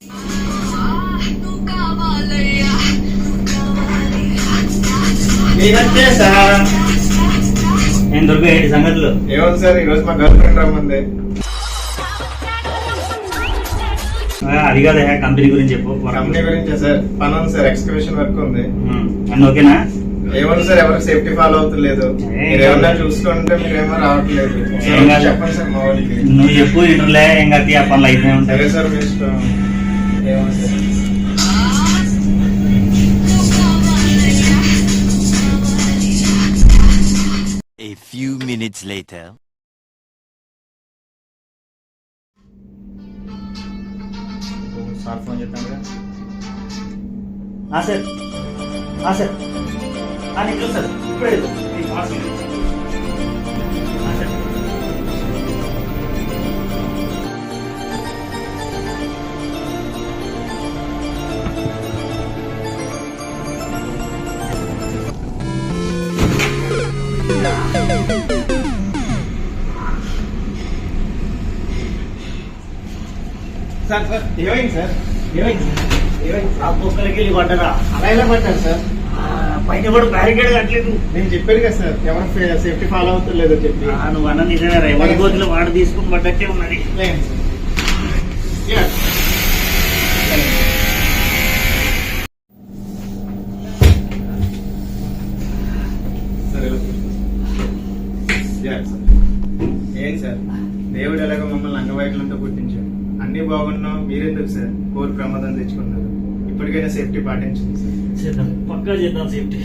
నేను దొరికే ఏంటి సంగతులు? ఏముంది సార్, ఈరోజు మా గర్ల్ ఫ్రెండ్ రమ్మంది. అది కాదు, కంపెనీ గురించి చెప్పు. కంపెనీ గురించే సార్, పని ఉంది సార్, ఎక్స్కవేషన్ వర్క్ ఉంది. అన్నీ ఓకేనా? ఏముంది సార్, ఎవరికి సేఫ్టీ ఫాలో అవుతలేదు. మీరు ఏమన్నా చూసుకుంటే మీరేమో రావట్లేదు. చెప్పండి సార్ మా వాళ్ళకి. నువ్వు చెప్పు, ఇంటర్లే ఏం కాదు, ఆ పనులు అయిపోయి ఉంటాయి. సరే సార్, మీ ఇష్టం. ఏముంది sir. A few minutes later. Sir phone చేస్తాను కదా. సార్ సార్ నేను చూస్తాను ఇప్పుడే. సార్ సార్ ఏమైంది సార్? ఒక్కరికి వెళ్ళి పడ్డరా? అలా ఎలా పట్టారు సార్? పైన కూడా బ్యారికేడ్ కట్టలేదు. నేను చెప్పాను కదా సార్, ఎవరు సేఫ్టీ ఫాలో అవుతలేదో చెప్పి. నువ్వు అన్న నిజమే రా, ఎవరి గోతులు వాడు తీసుకుని పడ్డట్టే ఉన్నది. ఏంటి సార్, దేవుడు ఎలాగో మమ్మల్ని అంగవైకలంతో పుట్టించాడు. అన్ని బాగున్నాం, మీరెందుకు సార్ కోరి ప్రమాదం తెచ్చుకున్నారు? ఇప్పటికైనా సేఫ్టీ పాటించండి సార్. చేద్దాం, పక్కా చేద్దాం సేఫ్టీ.